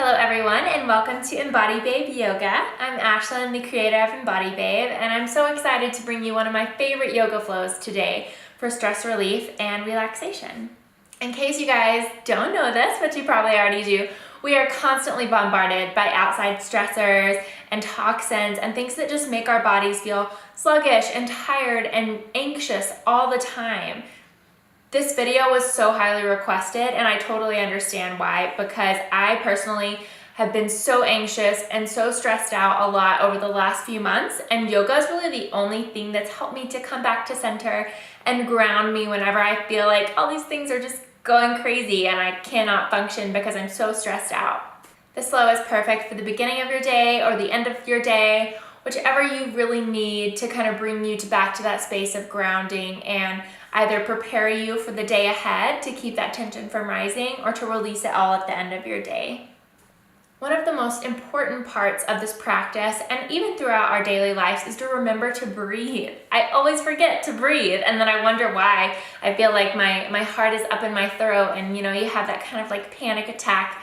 Hello everyone and welcome to Embody Babe Yoga. I'm Ashlyn, the creator of Embody Babe, and I'm so excited to bring you one of my favorite yoga flows today for stress relief and relaxation. In case you guys don't know this, but you probably already do, we are constantly bombarded by outside stressors and toxins and things that just make our bodies feel sluggish and tired and anxious all the time. This video was so highly requested and I totally understand why, because I personally have been so anxious and so stressed out a lot over the last few months, and yoga is really the only thing that's helped me to come back to center and ground me whenever I feel like all these things are just going crazy and I cannot function because I'm so stressed out. This flow is perfect for the beginning of your day or the end of your day, whichever you really need to kind of bring you back to that space of grounding and either prepare you for the day ahead to keep that tension from rising or to release it all at the end of your day. One of the most important parts of this practice, and even throughout our daily lives, is to remember to breathe. I always forget to breathe, and then I wonder why. I feel like my heart is up in my throat, and you have that kind of like panic attack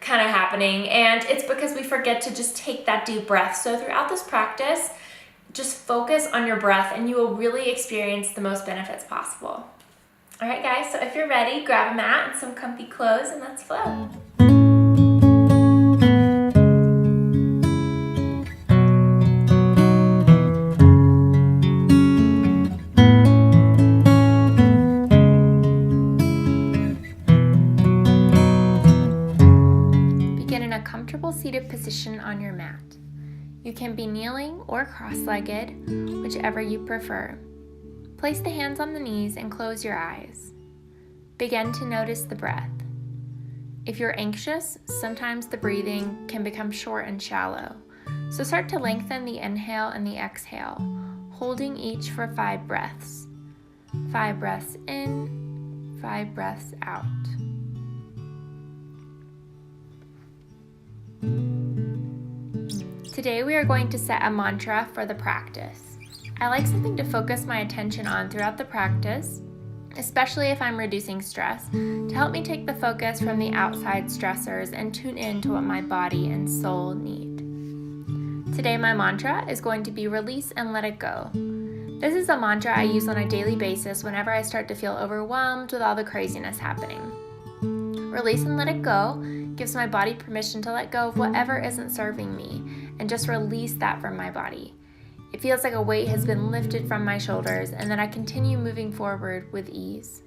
kind of happening, and it's because we forget to just take that deep breath. So throughout this practice, just focus on your breath and you will really experience the most benefits possible. All right guys, so if you're ready, grab a mat and some comfy clothes and let's flow. Begin in a comfortable seated position on your mat. You can be kneeling or cross-legged, whichever you prefer. Place the hands on the knees and close your eyes. Begin to notice the breath. If you're anxious, sometimes the breathing can become short and shallow. So start to lengthen the inhale and the exhale, holding each for 5 breaths. 5 breaths in, 5 breaths out. Today we are going to set a mantra for the practice. I like something to focus my attention on throughout the practice, especially if I'm reducing stress, to help me take the focus from the outside stressors and tune in to what my body and soul need. Today my mantra is going to be release and let it go. This is a mantra I use on a daily basis whenever I start to feel overwhelmed with all the craziness happening. Release and let it go gives my body permission to let go of whatever isn't serving me and just release that from my body. It feels like a weight has been lifted from my shoulders and that I continue moving forward with ease.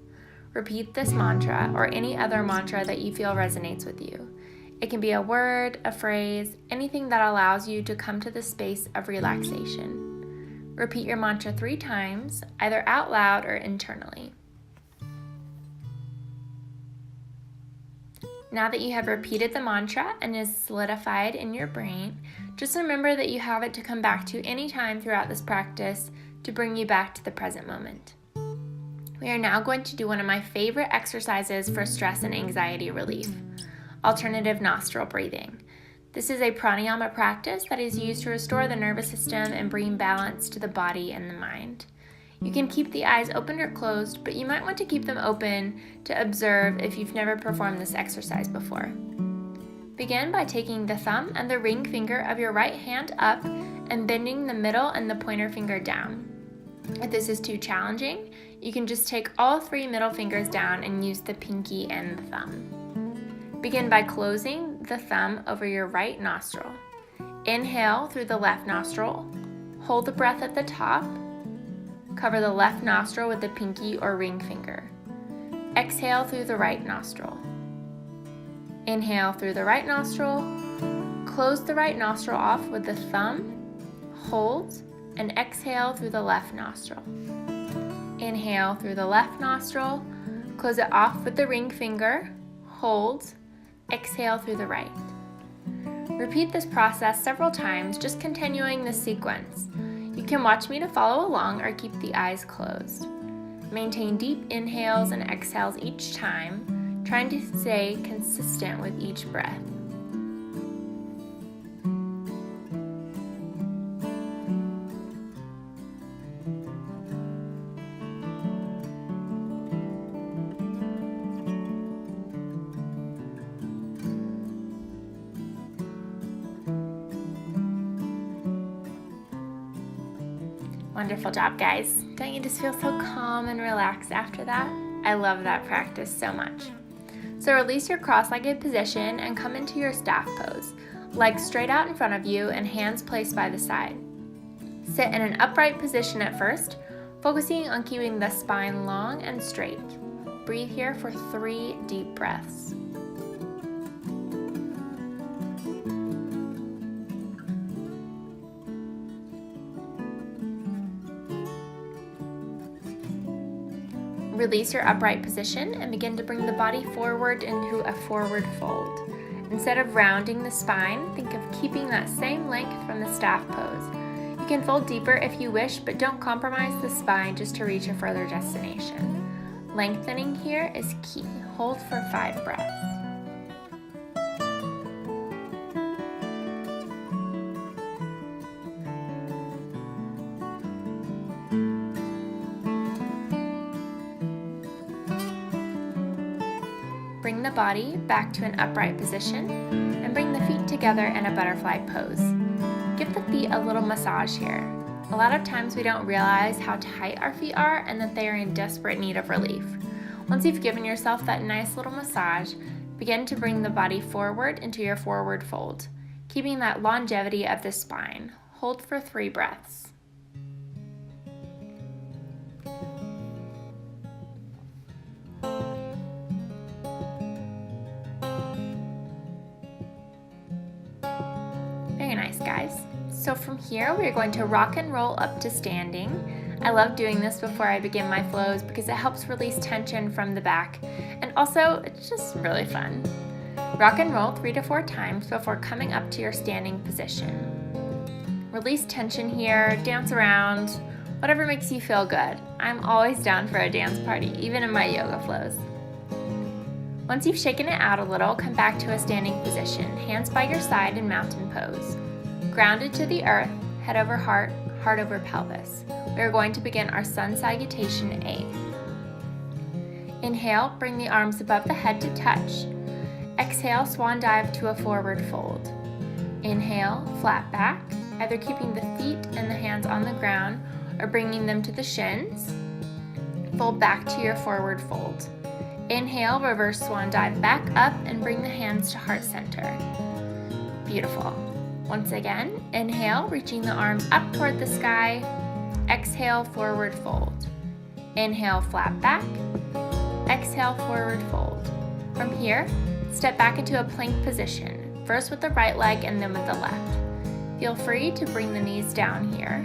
Repeat this mantra or any other mantra that you feel resonates with you. It can be a word, a phrase, anything that allows you to come to the space of relaxation. Repeat your mantra 3 times, either out loud or internally. Now that you have repeated the mantra and is solidified in your brain, just remember that you have it to come back to any time throughout this practice to bring you back to the present moment. We are now going to do one of my favorite exercises for stress and anxiety relief, alternative nostril breathing. This is a pranayama practice that is used to restore the nervous system and bring balance to the body and the mind. You can keep the eyes open or closed, but you might want to keep them open to observe if you've never performed this exercise before. Begin by taking the thumb and the ring finger of your right hand up and bending the middle and the pointer finger down. If this is too challenging, you can just take all 3 middle fingers down and use the pinky and the thumb. Begin by closing the thumb over your right nostril. Inhale through the left nostril, hold the breath at the top, cover the left nostril with the pinky or ring finger. Exhale through the right nostril. Inhale through the right nostril, close the right nostril off with the thumb, hold, and exhale through the left nostril. Inhale through the left nostril, close it off with the ring finger, hold, exhale through the right. Repeat this process several times, just continuing this sequence. You can watch me to follow along or keep the eyes closed. Maintain deep inhales and exhales each time, trying to stay consistent with each breath. Wonderful job, guys. Don't you just feel so calm and relaxed after that? I love that practice so much. So release your cross-legged position and come into your staff pose. Legs straight out in front of you and hands placed by the side. Sit in an upright position at first, focusing on keeping the spine long and straight. Breathe here for 3 deep breaths. Release your upright position and begin to bring the body forward into a forward fold. Instead of rounding the spine, think of keeping that same length from the staff pose. You can fold deeper if you wish, but don't compromise the spine just to reach a further destination. Lengthening here is key. Hold for 5 breaths. Bring the body back to an upright position and bring the feet together in a butterfly pose. Give the feet a little massage here. A lot of times we don't realize how tight our feet are and that they are in desperate need of relief. Once you've given yourself that nice little massage, begin to bring the body forward into your forward fold, keeping that longevity of the spine. Hold for 3 breaths. Very nice, guys. So from here, we are going to rock and roll up to standing. I love doing this before I begin my flows because it helps release tension from the back, and also it's just really fun. Rock and roll 3 to 4 times before coming up to your standing position. Release tension here, dance around, whatever makes you feel good. I'm always down for a dance party, even in my yoga flows. Once you've shaken it out a little, come back to a standing position, hands by your side in mountain pose. Grounded to the earth, head over heart, heart over pelvis. We are going to begin our sun salutation A. Inhale, bring the arms above the head to touch. Exhale, swan dive to a forward fold. Inhale, flat back, either keeping the feet and the hands on the ground or bringing them to the shins. Fold back to your forward fold. Inhale, reverse swan dive back up and bring the hands to heart center. Beautiful. Once again, inhale, reaching the arms up toward the sky. Exhale, forward fold. Inhale, flat back. Exhale, forward fold. From here, step back into a plank position, first with the right leg and then with the left. Feel free to bring the knees down here.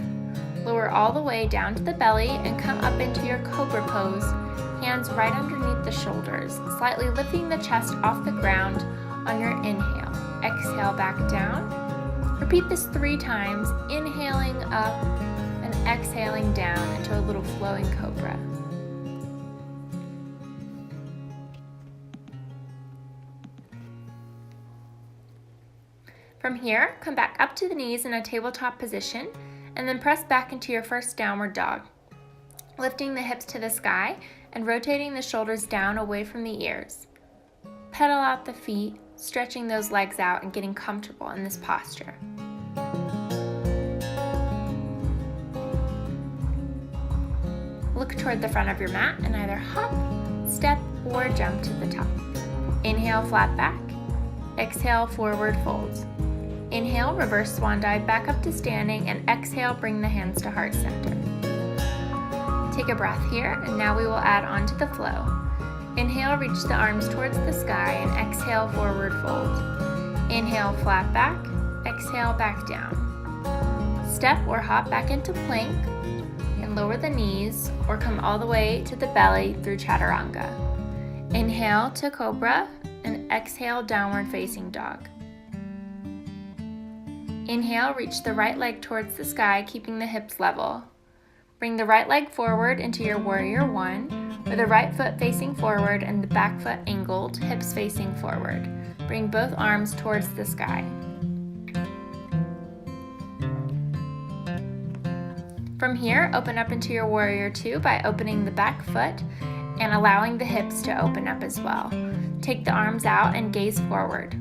Lower all the way down to the belly and come up into your cobra pose, hands right underneath the shoulders, slightly lifting the chest off the ground on your inhale. Exhale back down. Repeat this 3 times, inhaling up and exhaling down into a little flowing cobra. From here, come back up to the knees in a tabletop position and then press back into your first downward dog, lifting the hips to the sky and rotating the shoulders down away from the ears. Pedal out the feet, stretching those legs out and getting comfortable in this posture. Look toward the front of your mat and either hop, step, or jump to the top. Inhale, flat back. Exhale, forward fold. Inhale, reverse swan dive back up to standing, and exhale, bring the hands to heart center. Take a breath here, and now we will add on to the flow. Inhale, reach the arms towards the sky, and exhale, forward fold. Inhale, flat back. Exhale, back down. Step or hop back into plank, and lower the knees, or come all the way to the belly through chaturanga. Inhale to cobra, and exhale, downward facing dog. Inhale, reach the right leg towards the sky, keeping the hips level. Bring the right leg forward into your warrior 1, with the right foot facing forward and the back foot angled, hips facing forward. Bring both arms towards the sky. From here, open up into your warrior 2 by opening the back foot and allowing the hips to open up as well. Take the arms out and gaze forward.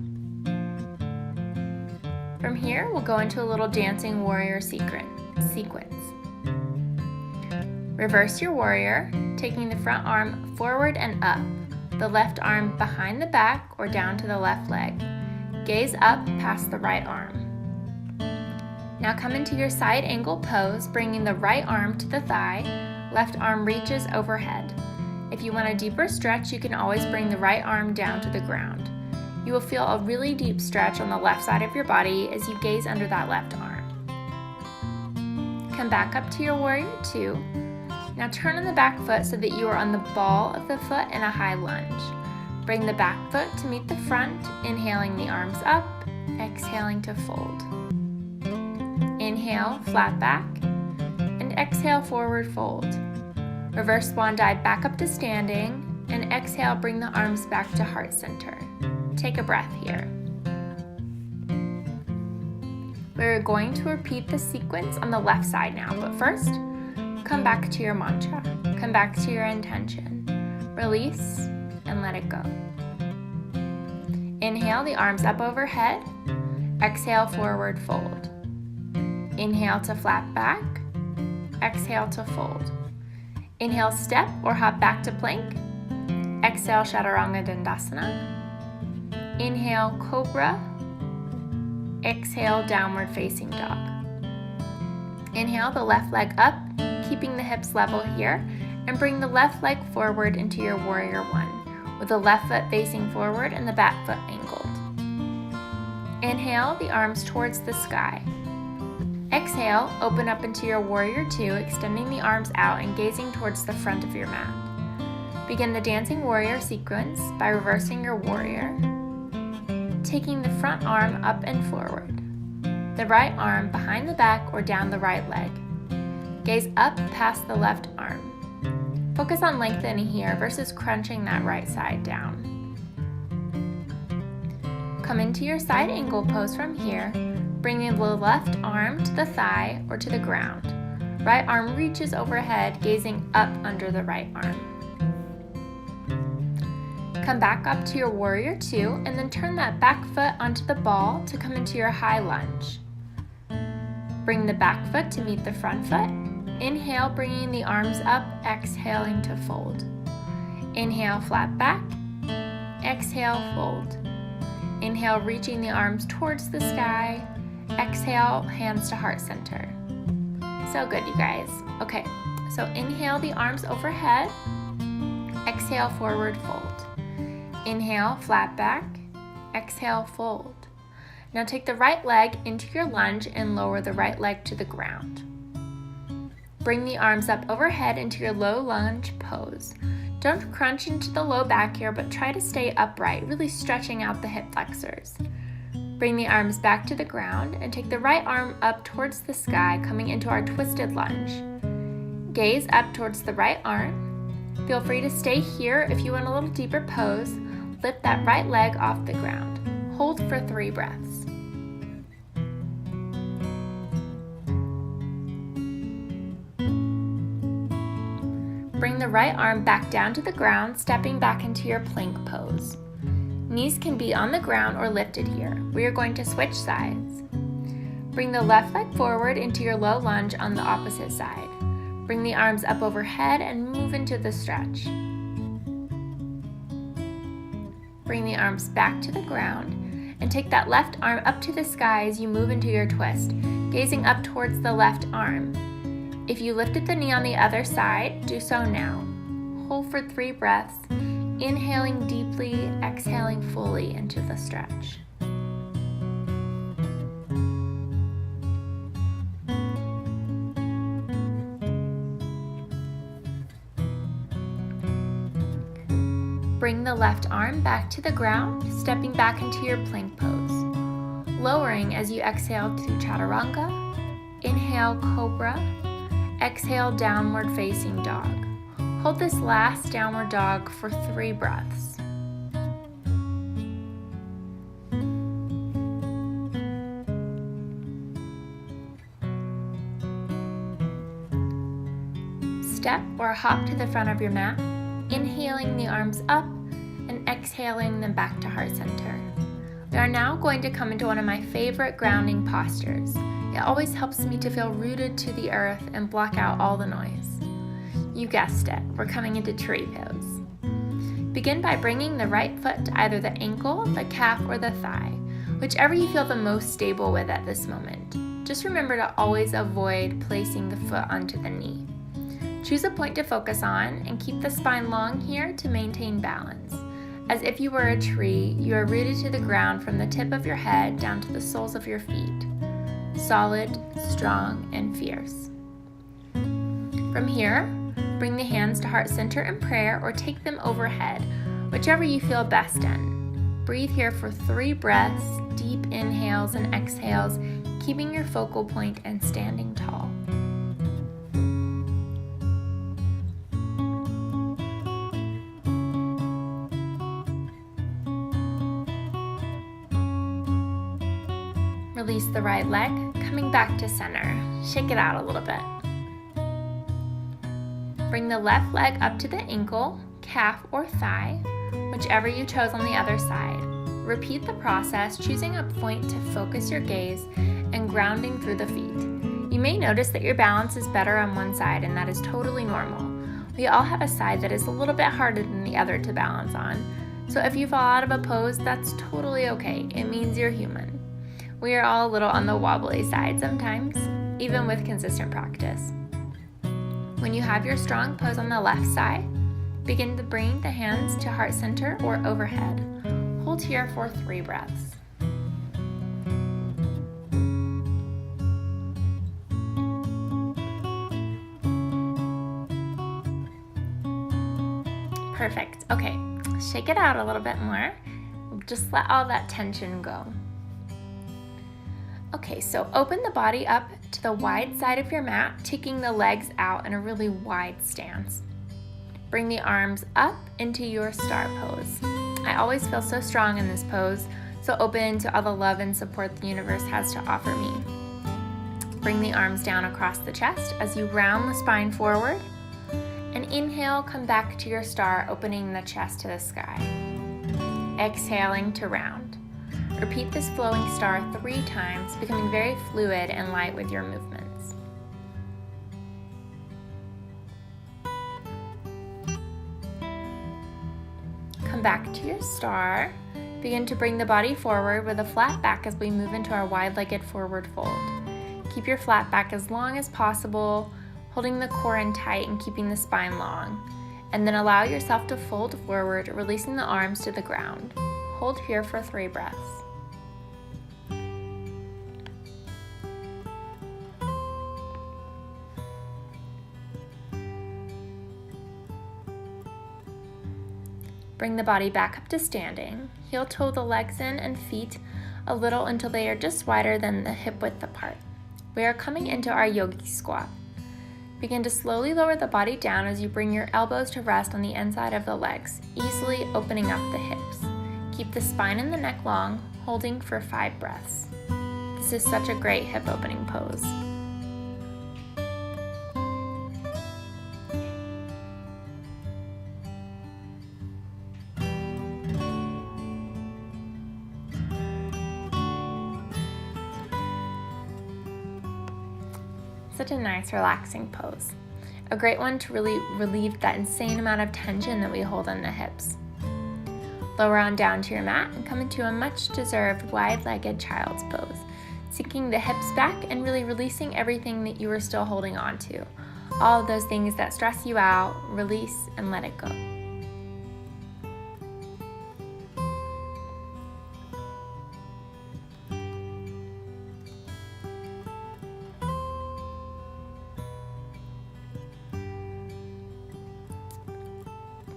From here, we'll go into a little dancing warrior sequence. Reverse your warrior, taking the front arm forward and up, the left arm behind the back or down to the left leg. Gaze up past the right arm. Now come into your side angle pose, bringing the right arm to the thigh, left arm reaches overhead. If you want a deeper stretch, you can always bring the right arm down to the ground. You will feel a really deep stretch on the left side of your body as you gaze under that left arm. Come back up to your warrior 2. Now turn on the back foot so that you are on the ball of the foot in a high lunge. Bring the back foot to meet the front, inhaling the arms up, exhaling to fold. Inhale, flat back, and exhale, forward fold. Reverse swan dive back up to standing, and exhale, bring the arms back to heart center. Take a breath here. We're going to repeat the sequence on the left side now, but first, come back to your mantra. Come back to your intention. Release and let it go. Inhale, the arms up overhead. Exhale, forward fold. Inhale to flat back. Exhale to fold. Inhale, step or hop back to plank. Exhale, Chaturanga Dandasana. Inhale, cobra. Exhale, downward facing dog. Inhale the left leg up, keeping the hips level here, and bring the left leg forward into your warrior 1, with the left foot facing forward and the back foot angled. Inhale the arms towards the sky. Exhale, open up into your warrior 2, extending the arms out and gazing towards the front of your mat. Begin the dancing warrior sequence by reversing your warrior, taking the front arm up and forward, the right arm behind the back or down the right leg. Gaze up past the left arm. Focus on lengthening here versus crunching that right side down. Come into your side angle pose from here, bringing the left arm to the thigh or to the ground. Right arm reaches overhead, gazing up under the right arm. Come back up to your warrior 2 and then turn that back foot onto the ball to come into your high lunge. Bring the back foot to meet the front foot. Inhale, bringing the arms up, exhaling to fold. Inhale, flat back. Exhale, fold. Inhale, reaching the arms towards the sky. Exhale, hands to heart center. So good, you guys. Okay, so inhale the arms overhead. Exhale, forward fold. Inhale, flat back. Exhale, fold. Now take the right leg into your lunge and lower the right leg to the ground. Bring the arms up overhead into your low lunge pose. Don't crunch into the low back here, but try to stay upright, really stretching out the hip flexors. Bring the arms back to the ground and take the right arm up towards the sky, coming into our twisted lunge. Gaze up towards the right arm. Feel free to stay here if you want a little deeper pose. Lift that right leg off the ground. Hold for 3 breaths. Bring the right arm back down to the ground, stepping back into your plank pose. Knees can be on the ground or lifted here. We are going to switch sides. Bring the left leg forward into your low lunge on the opposite side. Bring the arms up overhead and move into the stretch. Bring the arms back to the ground and take that left arm up to the sky as you move into your twist, gazing up towards the left arm. If you lifted the knee on the other side, do so now. Hold for 3 breaths, inhaling deeply, exhaling fully into the stretch. Bring the left arm back to the ground, stepping back into your plank pose. Lowering as you exhale to Chaturanga. Inhale, Cobra. Exhale, Downward Facing Dog. Hold this last Downward Dog for 3 breaths. Step or hop to the front of your mat, inhaling the arms up and exhaling them back to heart center. We are now going to come into one of my favorite grounding postures. It always helps me to feel rooted to the earth and block out all the noise. You guessed it, we're coming into tree pose. Begin by bringing the right foot to either the ankle, the calf, or the thigh, whichever you feel the most stable with at this moment. Just remember to always avoid placing the foot onto the knee. Choose a point to focus on and keep the spine long here to maintain balance. As if you were a tree, you are rooted to the ground from the tip of your head down to the soles of your feet. Solid, strong, and fierce. From here, bring the hands to heart center in prayer or take them overhead, whichever you feel best in. Breathe here for 3 breaths, deep inhales and exhales, keeping your focal point and standing tall. Release the right leg, coming back to center. Shake it out a little bit. Bring the left leg up to the ankle, calf, or thigh, whichever you chose on the other side. Repeat the process, choosing a point to focus your gaze and grounding through the feet. You may notice that your balance is better on one side, and that is totally normal. We all have a side that is a little bit harder than the other to balance on. So if you fall out of a pose, that's totally okay. It means you're human. We are all a little on the wobbly side sometimes, even with consistent practice. When you have your strong pose on the left side, begin to bring the hands to heart center or overhead. Hold here for 3 breaths. Perfect. Okay, shake it out a little bit more. Just let all that tension go. Okay, so open the body up to the wide side of your mat, taking the legs out in a really wide stance. Bring the arms up into your star pose. I always feel so strong in this pose, so open to all the love and support the universe has to offer me. Bring the arms down across the chest as you round the spine forward. And inhale, come back to your star, opening the chest to the sky. Exhaling to round. Repeat this flowing star 3 times, becoming very fluid and light with your movements. Come back to your star. Begin to bring the body forward with a flat back as we move into our wide-legged forward fold. Keep your flat back as long as possible, holding the core in tight and keeping the spine long. And then allow yourself to fold forward, releasing the arms to the ground. Hold here for 3 breaths. Bring the body back up to standing. Heel toe the legs in and feet a little until they are just wider than the hip width apart. We are coming into our yogi squat. Begin to slowly lower the body down as you bring your elbows to rest on the inside of the legs, easily opening up the hips. Keep the spine and the neck long, holding for 5 breaths. This is such a great hip opening pose. Such a nice, relaxing pose. A great one to really relieve that insane amount of tension that we hold in the hips. Lower on down to your mat and come into a much-deserved wide-legged child's pose, sinking the hips back and really releasing everything that you are still holding on to. All of those things that stress you out, release and let it go.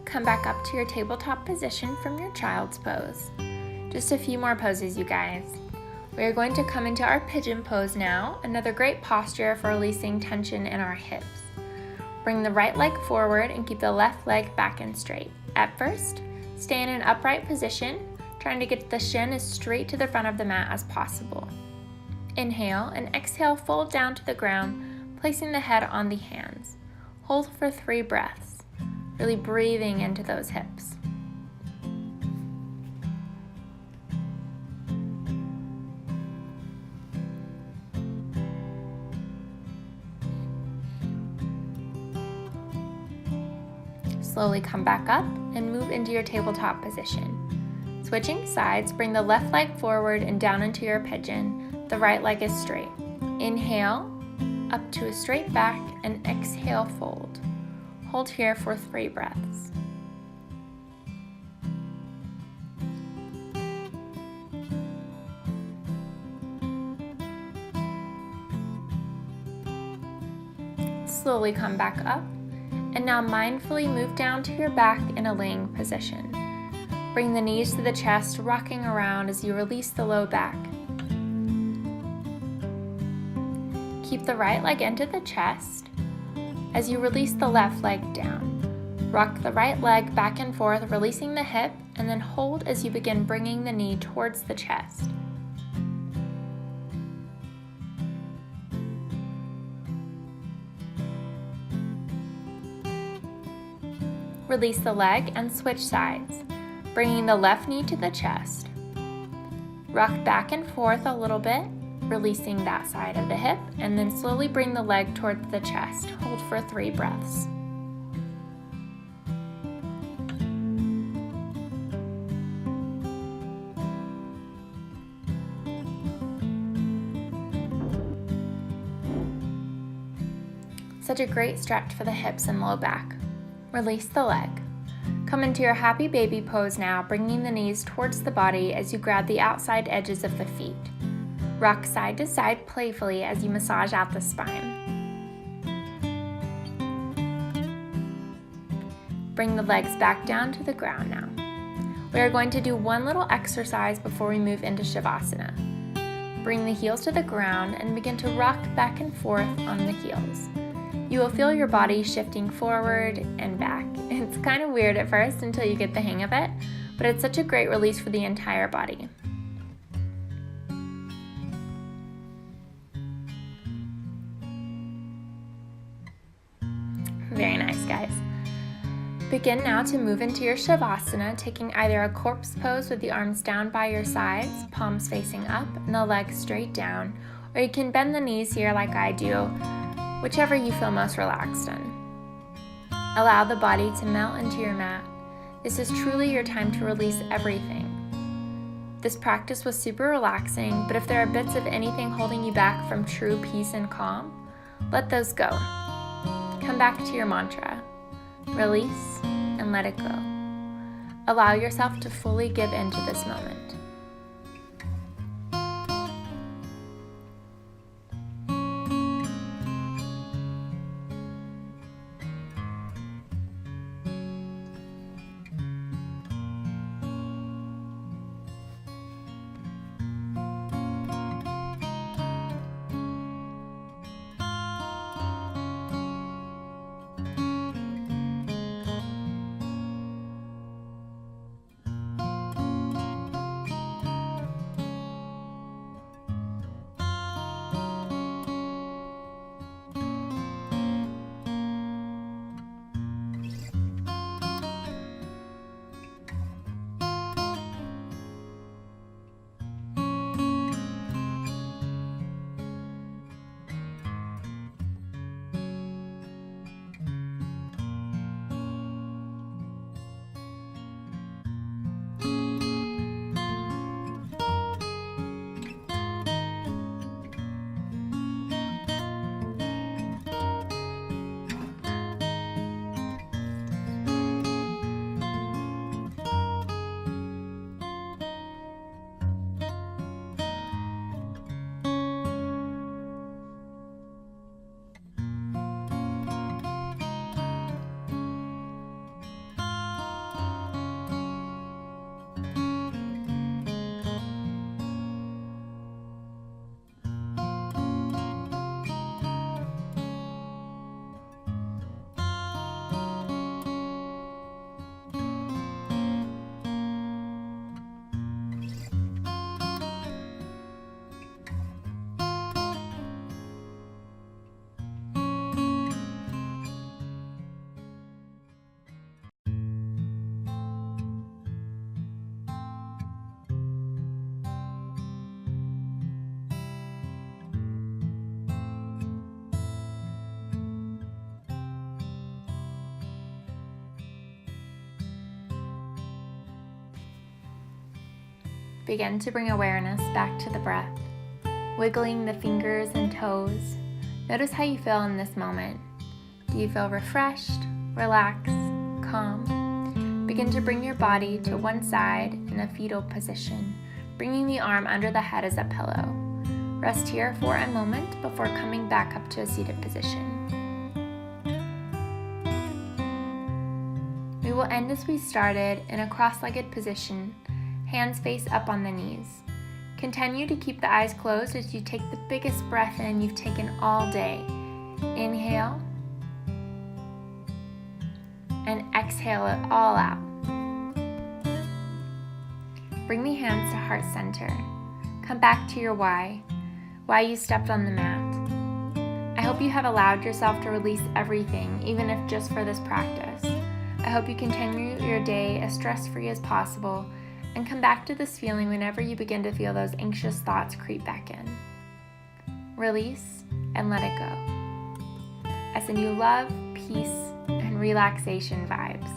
Come back up to your tabletop position from your child's pose. Just a few more poses, you guys. We are going to come into our pigeon pose now, another great posture for releasing tension in our hips. Bring the right leg forward and keep the left leg back and straight. At first, stay in an upright position, trying to get the shin as straight to the front of the mat as possible. Inhale and exhale, fold down to the ground, placing the head on the hands. Hold for 3 breaths. Really breathing into those hips. Slowly come back up and move into your tabletop position. Switching sides, bring the left leg forward and down into your pigeon. The right leg is straight. Inhale, up to a straight back, and exhale, fold. Hold here for 3 breaths. Slowly come back up, and now mindfully move down to your back in a laying position. Bring the knees to the chest, rocking around as you release the low back. Keep the right leg into the chest as you release the left leg down. Rock the right leg back and forth, releasing the hip, and then hold as you begin bringing the knee towards the chest. Release the leg and switch sides, bringing the left knee to the chest. Rock back and forth a little bit, releasing that side of the hip, and then slowly bring the leg towards the chest. Hold for 3 breaths. Such a great stretch for the hips and low back. Release the leg. Come into your happy baby pose now, bringing the knees towards the body as you grab the outside edges of the feet. Rock side to side playfully as you massage out the spine. Bring the legs back down to the ground now. We are going to do one little exercise before we move into Shavasana. Bring the heels to the ground and begin to rock back and forth on the heels. You will feel your body shifting forward and back. It's kind of weird at first until you get the hang of it, but it's such a great release for the entire body. Very nice, guys. Begin now to move into your Shavasana, taking either a corpse pose with the arms down by your sides, palms facing up, and the legs straight down, or you can bend the knees here like I do, whichever you feel most relaxed in. Allow the body to melt into your mat. This is truly your time to release everything. This practice was super relaxing, but if there are bits of anything holding you back from true peace and calm, let those go. Come back to your mantra. Release and let it go. Allow yourself to fully give into this moment. begin to bring awareness back to the breath, wiggling the fingers and toes. Notice how you feel in this moment. Do you feel refreshed, relaxed, calm? Begin to bring your body to one side in a fetal position, bringing the arm under the head as a pillow. Rest here for a moment before coming back up to a seated position. We will end as we started in a cross-legged position, hands face up on the knees. Continue to keep the eyes closed as you take the biggest breath in you've taken all day. Inhale and exhale it all out. Bring the hands to heart center. Come back to your why you stepped on the mat. I hope you have allowed yourself to release everything, even if just for this practice. I hope you continue your day as stress-free as possible and come back to this feeling whenever you begin to feel those anxious thoughts creep back in. Release and let it go. I send you love, peace, and relaxation vibes.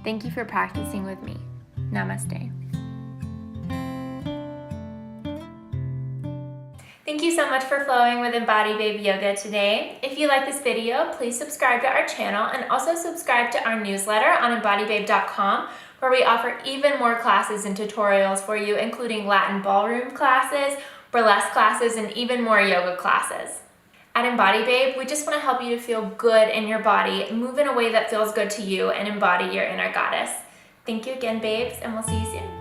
Thank you for practicing with me. Namaste. Thank you so much for flowing with Embody Babe Yoga today. If you like this video, please subscribe to our channel and also subscribe to our newsletter on embodybabe.com, where we offer even more classes and tutorials for you, including Latin ballroom classes, burlesque classes, and even more yoga classes. At Embody Babe, we just want to help you to feel good in your body, move in a way that feels good to you, and embody your inner goddess. Thank you again, babes, and we'll see you soon.